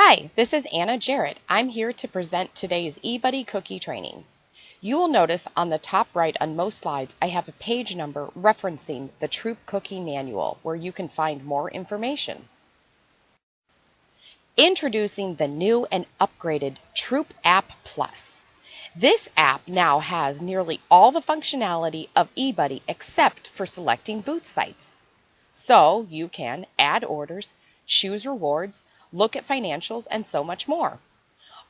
Hi, this is Anna Jarrett. I'm here to present today's eBudde cookie training. You will notice on the top right on most slides I have a page number referencing the Troop Cookie Manual where you can find more information. Introducing the new and upgraded Troop App Plus. This app now has nearly all the functionality of eBudde except for selecting booth sites. So you can add orders, choose rewards, look at financials, and so much more.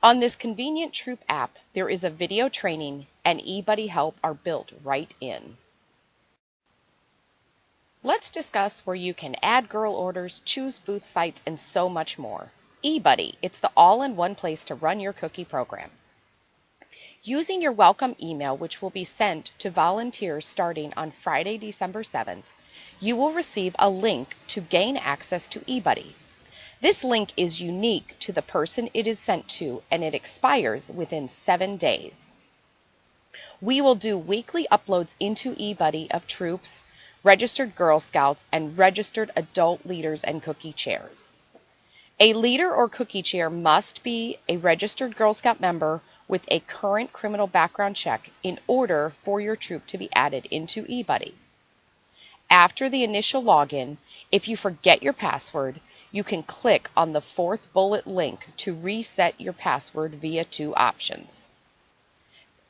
On this convenient Troop app, there is a video training and eBudde help are built right in. Let's discuss where you can add girl orders, choose booth sites, and so much more. eBudde, it's the all-in-one place to run your cookie program. Using your welcome email, which will be sent to volunteers starting on Friday, December 7th, you will receive a link to gain access to eBudde. This link is unique to the person it is sent to, and it expires within 7 days. We will do weekly uploads into eBudde of troops, registered Girl Scouts, and registered adult leaders and cookie chairs. A leader or cookie chair must be a registered Girl Scout member with a current criminal background check in order for your troop to be added into eBudde. After the initial login, if you forget your password, you can click on the fourth bullet link to reset your password via two options.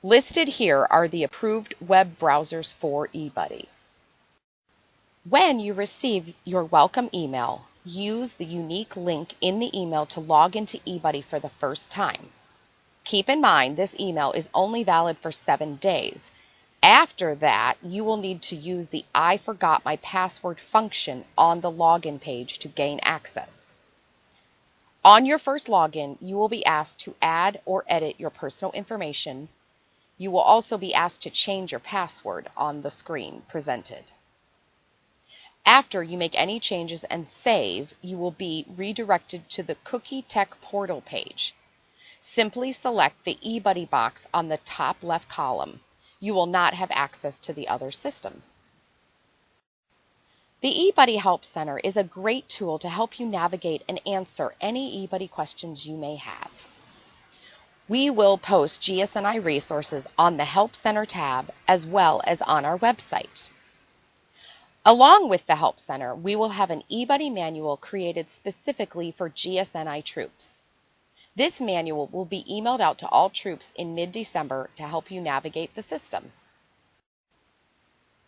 Listed here are the approved web browsers for eBudde. When you receive your welcome email, use the unique link in the email to log into eBudde for the first time. Keep in mind this email is only valid for 7 days. After that, you will need to use the I forgot my password function on the login page to gain access. On your first login, you will be asked to add or edit your personal information. You will also be asked to change your password on the screen presented. After you make any changes and save, you will be redirected to the Cookie Tech portal page. Simply select the eBudde box on the top left column. You will not have access to the other systems. The eBudde Help Center is a great tool to help you navigate and answer any eBudde questions you may have. We will post GSNI resources on the Help Center tab as well as on our website. Along with the Help Center, we will have an eBudde manual created specifically for GSNI troops. This manual will be emailed out to all troops in mid-December to help you navigate the system.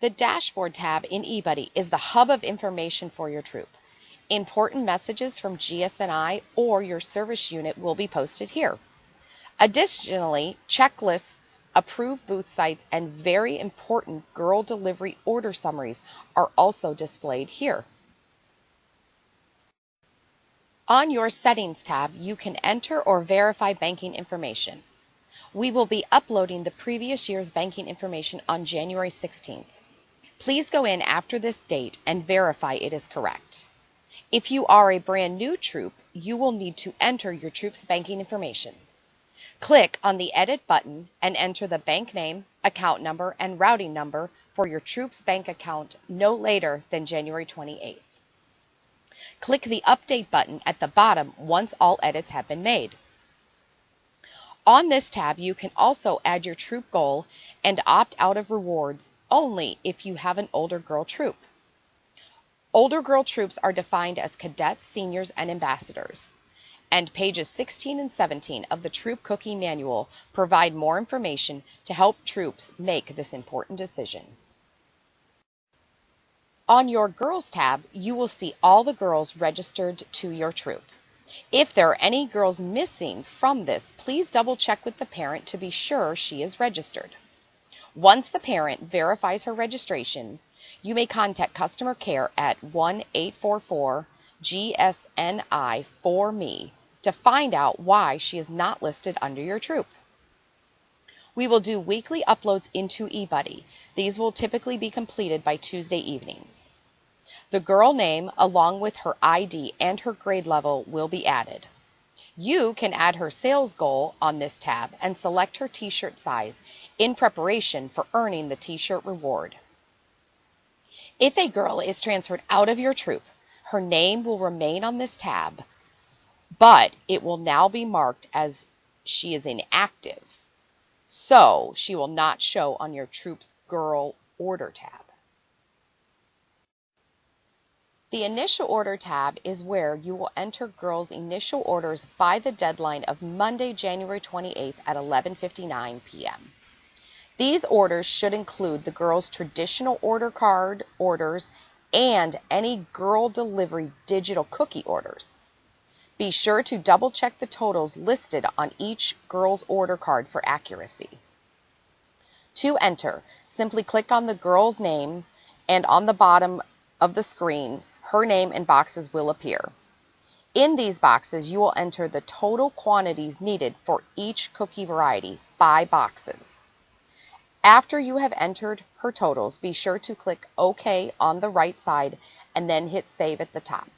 The Dashboard tab in eBudde is the hub of information for your troop. Important messages from GSNI or your service unit will be posted here. Additionally, checklists, approved booth sites, and very important girl delivery order summaries are also displayed here. On your Settings tab, you can enter or verify banking information. We will be uploading the previous year's banking information on January 16th. Please go in after this date and verify it is correct. If you are a brand new troop, you will need to enter your troop's banking information. Click on the Edit button and enter the bank name, account number, and routing number for your troop's bank account no later than January 28th. Click the Update button at the bottom once all edits have been made. On this tab, you can also add your troop goal and opt out of rewards only if you have an older girl troop. Older girl troops are defined as cadets, seniors, and ambassadors. And pages 16 and 17 of the Troop Cookie Manual provide more information to help troops make this important decision. On your Girls tab, you will see all the girls registered to your troop. If there are any girls missing from this, please double check with the parent to be sure she is registered. Once the parent verifies her registration, you may contact customer care at 1-844-GSNI-4ME to find out why she is not listed under your troop. We will do weekly uploads into eBudde. These will typically be completed by Tuesday evenings. The girl name, along with her ID and her grade level, will be added. You can add her sales goal on this tab and select her t-shirt size in preparation for earning the t-shirt reward. If a girl is transferred out of your troop, her name will remain on this tab. but it will now be marked as she is inactive, so she will not show on your Troops Girl Order tab. The Initial Order tab is where you will enter girls' initial orders by the deadline of Monday, January 28th at 11:59 p.m. These orders should include the girls' traditional order card orders and any girl delivery digital cookie orders. Be sure to double check the totals listed on each girl's order card for accuracy. To enter, simply click on the girl's name, and on the bottom of the screen, her name and boxes will appear. In these boxes, you will enter the total quantities needed for each cookie variety by boxes. After you have entered her totals, be sure to click OK on the right side and then hit Save at the top.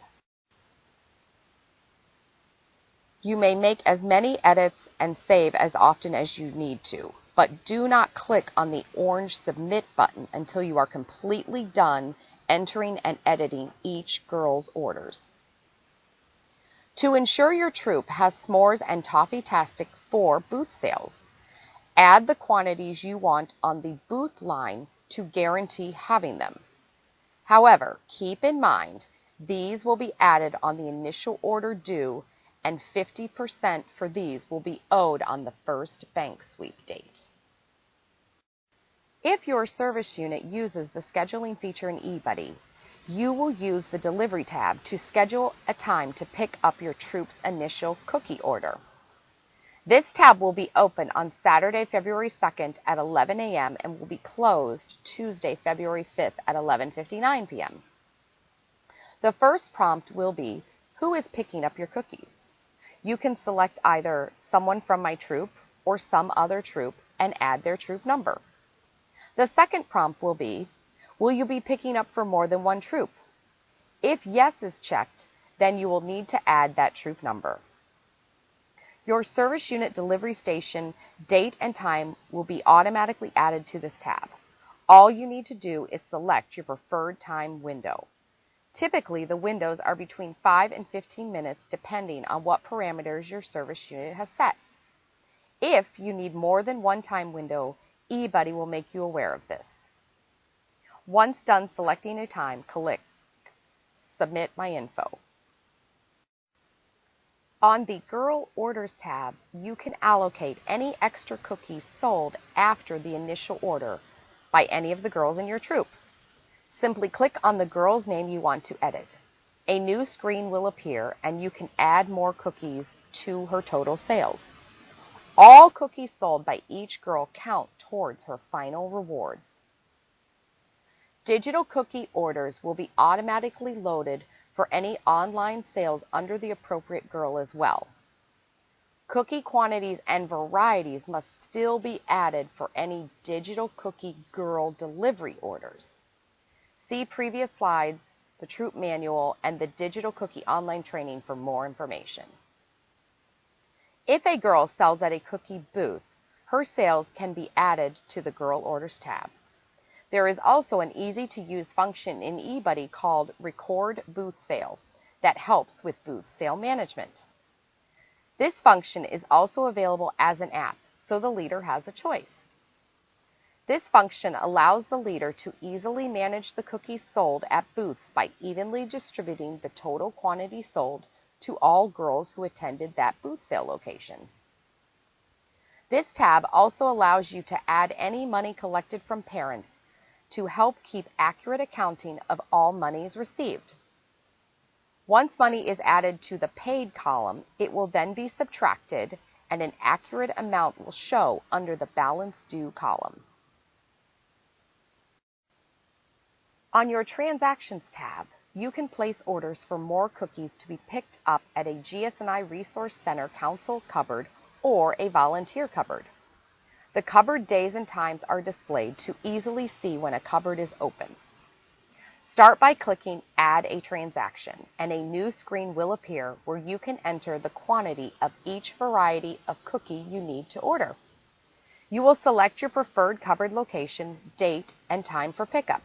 You may make as many edits and save as often as you need to, but do not click on the orange Submit button until you are completely done entering and editing each girl's orders. To ensure your troop has s'mores and toffee-tastic for booth sales, add the quantities you want on the booth line to guarantee having them. However, keep in mind, these will be added on the initial order due, and 50% for these will be owed on the first bank sweep date. If your service unit uses the scheduling feature in eBudde, you will use the Delivery tab to schedule a time to pick up your troop's initial cookie order. This tab will be open on Saturday, February 2nd at 11 a.m. and will be closed Tuesday, February 5th at 11:59 p.m. The first prompt will be, who is picking up your cookies? You can select either someone from my troop or some other troop and add their troop number. The second prompt will be, will you be picking up for more than one troop? If yes is checked, then you will need to add that troop number. Your service unit delivery station date and time will be automatically added to this tab. All you need to do is select your preferred time window. Typically, the windows are between 5 and 15 minutes depending on what parameters your service unit has set. If you need more than one time window, eBudde will make you aware of this. Once done selecting a time, click Submit My Info. On the Girl Orders tab, you can allocate any extra cookies sold after the initial order by any of the girls in your troop. Simply click on the girl's name you want to edit. A new screen will appear and you can add more cookies to her total sales. All cookies sold by each girl count towards her final rewards. Digital cookie orders will be automatically loaded for any online sales under the appropriate girl as well. Cookie quantities and varieties must still be added for any digital cookie girl delivery orders. See previous slides, the troop manual, and the digital cookie online training for more information. If a girl sells at a cookie booth, her sales can be added to the Girl Orders tab. There is also an easy-to-use function in eBudde called Record Booth Sale that helps with booth sale management. This function is also available as an app, so the leader has a choice. This function allows the leader to easily manage the cookies sold at booths by evenly distributing the total quantity sold to all girls who attended that booth sale location. This tab also allows you to add any money collected from parents to help keep accurate accounting of all monies received. Once money is added to the paid column, it will then be subtracted and an accurate amount will show under the balance due column. On your Transactions tab, you can place orders for more cookies to be picked up at a GS&I Resource Center Council cupboard or a volunteer cupboard. The cupboard days and times are displayed to easily see when a cupboard is open. Start by clicking Add a Transaction, and a new screen will appear where you can enter the quantity of each variety of cookie you need to order. You will select your preferred cupboard location, date, and time for pickup.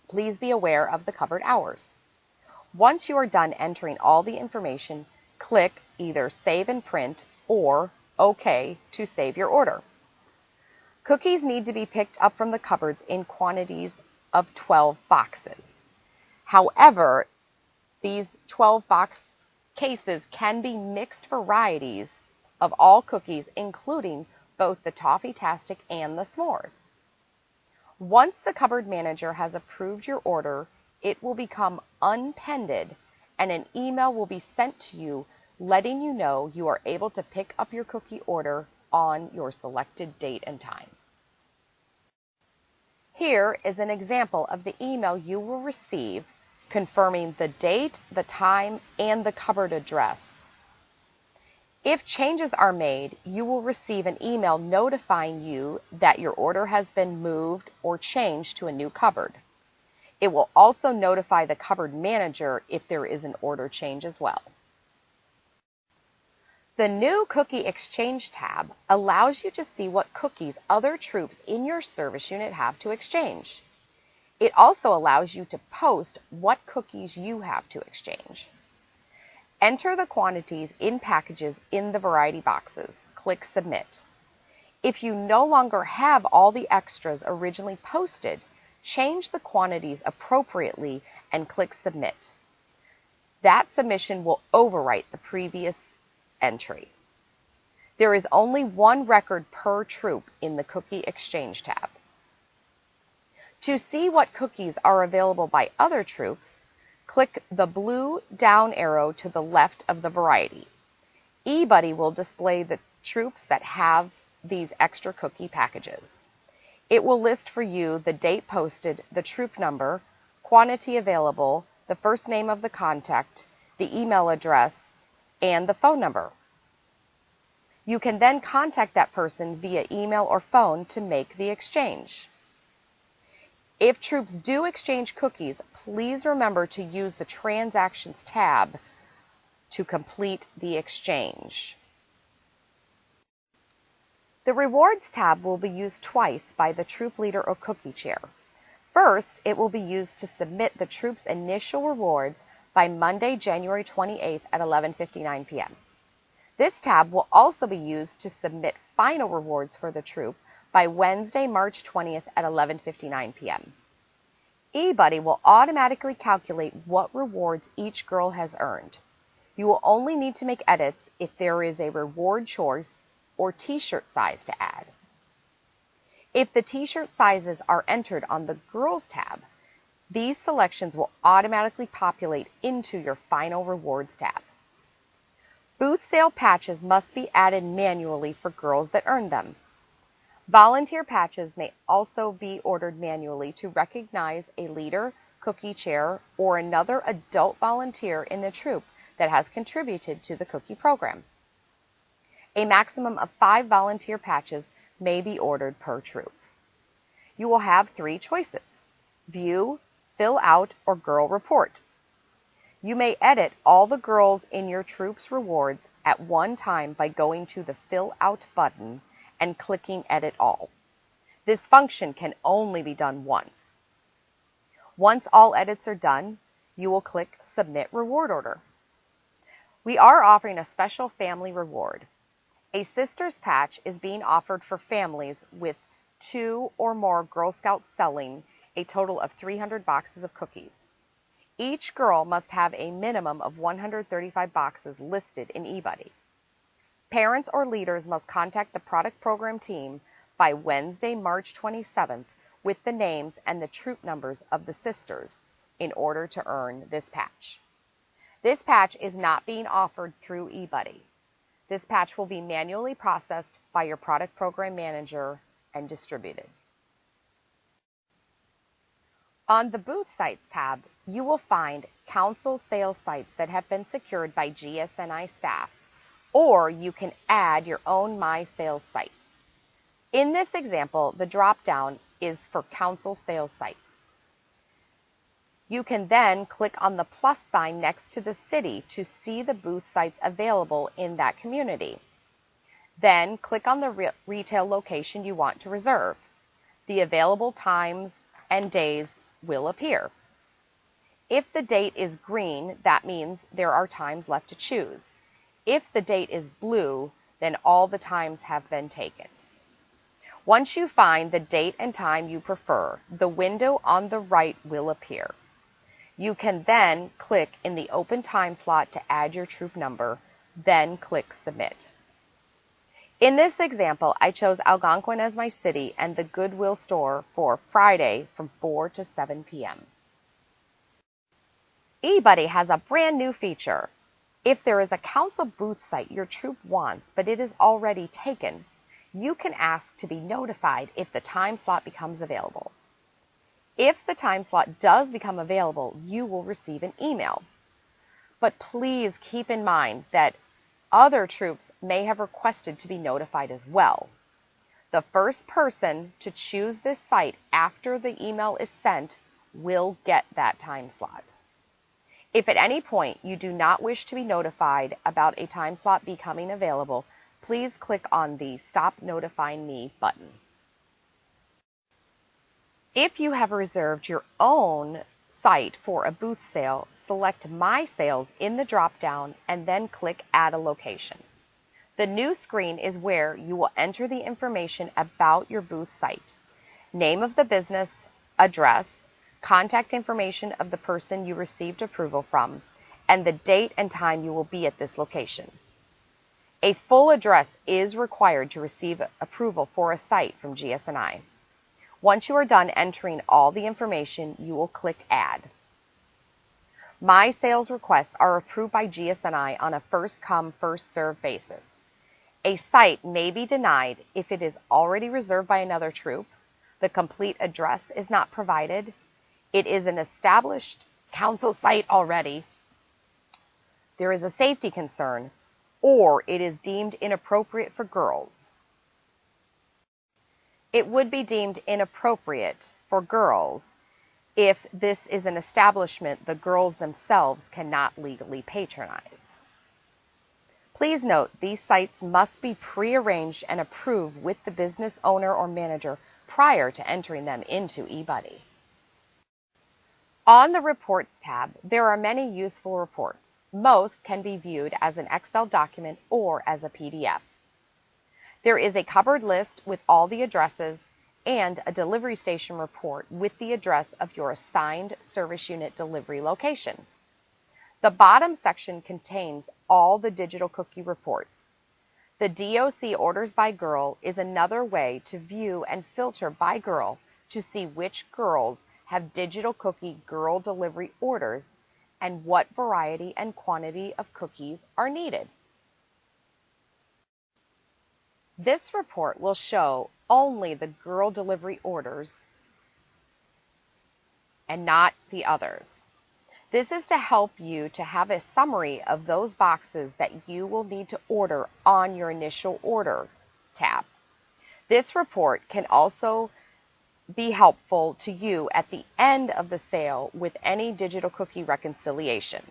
Please be aware of the cupboard hours. Once you are done entering all the information, Click either Save and Print or OK to save your order. Cookies need to be picked up from the cupboards in quantities of 12 boxes. However, these 12 box cases can be mixed varieties of all cookies, including both the Toffee-tastic and the s'mores. Once the cupboard manager has approved your order, it will become unpended and an email will be sent to you letting you know you are able to pick up your cookie order on your selected date and time. Here is an example of the email you will receive confirming the date, the time, and the cupboard address. If changes are made, you will receive an email notifying you that your order has been moved or changed to a new cupboard. It will also notify the cupboard manager if there is an order change as well. The new Cookie Exchange tab allows you to see what cookies other troops in your service unit have to exchange. It also allows you to post what cookies you have to exchange. Enter the quantities in packages in the variety boxes. Click Submit. If you no longer have all the extras originally posted, change the quantities appropriately and click Submit. That submission will overwrite the previous entry. There is only one record per troop in the Cookie Exchange tab. To see what cookies are available by other troops, click the blue down arrow to the left of the variety. eBudde will display the troops that have these extra cookie packages. It will list for you the date posted, the troop number, quantity available, the first name of the contact, the email address, and the phone number. You can then contact that person via email or phone to make the exchange. If troops do exchange cookies, please remember to use the Transactions tab to complete the exchange. The Rewards tab will be used twice by the troop leader or cookie chair. First, it will be used to submit the troop's initial rewards by Monday, January 28th at 11:59 p.m. This tab will also be used to submit final rewards for the troop by Wednesday, March 20th at 11:59 p.m. eBudde will automatically calculate what rewards each girl has earned. You will only need to make edits if there is a reward choice or t-shirt size to add. If the t-shirt sizes are entered on the Girls tab, these selections will automatically populate into your final rewards tab. Booth sale patches must be added manually for girls that earn them. Volunteer patches may also be ordered manually to recognize a leader, cookie chair, or another adult volunteer in the troop that has contributed to the cookie program. A maximum of 5 volunteer patches may be ordered per troop. You will have 3 choices: View, Fill Out, or Girl Report. You may edit all the girls in your troop's rewards at one time by going to the Fill Out button and clicking Edit All. This function can only be done once. Once all edits are done, you will click Submit Reward Order. We are offering a special family reward. A Sisters patch is being offered for families with 2 or more Girl Scouts selling a total of 300 boxes of cookies. Each girl must have a minimum of 135 boxes listed in eBudde. Parents or leaders must contact the product program team by Wednesday, March 27th with the names and the troop numbers of the sisters in order to earn this patch. This patch is not being offered through eBudde. This patch will be manually processed by your product program manager and distributed. On the Booth Sites tab, you will find Council sales sites that have been secured by GSNI staff, or you can add your own My Sales site. In this example, the drop-down is for Council sales sites. You can then click on the plus sign next to the city to see the booth sites available in that community. Then click on the retail location you want to reserve. The available times and days will appear. If the date is green, that means there are times left to choose. If the date is blue, then all the times have been taken. Once you find the date and time you prefer, the window on the right will appear. You can then click in the open time slot to add your troop number, then click Submit. In this example, I chose Algonquin as my city and the Goodwill store for Friday from 4 to 7 p.m. eBudde has a brand new feature. If there is a council booth site your troop wants, but it is already taken, you can ask to be notified if the time slot becomes available. If the time slot does become available, you will receive an email. But please keep in mind that other troops may have requested to be notified as well. The first person to choose this site after the email is sent will get that time slot. If at any point you do not wish to be notified about a time slot becoming available, please click on the Stop Notifying Me button. If you have reserved your own site for a booth sale, select My Sales in the drop-down and then click Add a Location. The new screen is where you will enter the information about your booth site: name of the business, address, contact information of the person you received approval from, and the date and time you will be at this location. A full address is required to receive approval for a site from GS&I. Once you are done entering all the information, you will click Add. My sales requests are approved by GS&I on a first-come, first-served basis. A site may be denied if it is already reserved by another troop, the complete address is not provided, it is an established council site already, there is a safety concern, or it is deemed inappropriate for girls. It would be deemed inappropriate for girls if this is an establishment the girls themselves cannot legally patronize. Please note, these sites must be pre-arranged and approved with the business owner or manager prior to entering them into eBudde. On the Reports tab, there are many useful reports. Most can be viewed as an Excel document or as a PDF. There is a covered list with all the addresses and a delivery station report with the address of your assigned service unit delivery location. The bottom section contains all the digital cookie reports. The DOC Orders by Girl is another way to view and filter by girl to see which girls have digital cookie girl delivery orders and what variety and quantity of cookies are needed. This report will show only the girl delivery orders and not the others. This is to help you to have a summary of those boxes that you will need to order on your initial order tab. This report can also be helpful to you at the end of the sale with any digital cookie reconciliation.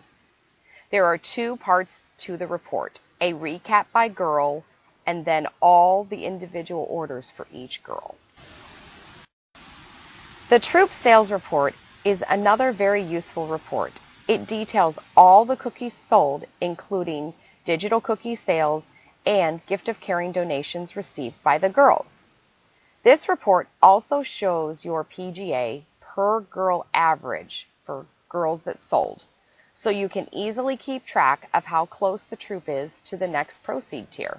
There are two parts to the report: a recap by girl and then all the individual orders for each girl. The Troop Sales Report is another very useful report. It details all the cookies sold, including digital cookie sales and gift of caring donations received by the girls. This report also shows your PGA per girl average for girls that sold, so you can easily keep track of how close the troop is to the next proceed tier.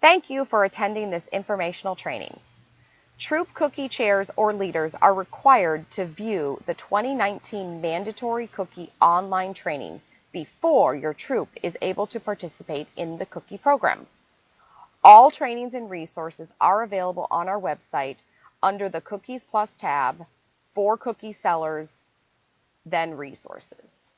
Thank you for attending this informational training. Troop cookie chairs or leaders are required to view the 2019 mandatory cookie online training before your troop is able to participate in the cookie program. All trainings and resources are available on our website under the Cookies Plus tab for cookie sellers, then Resources.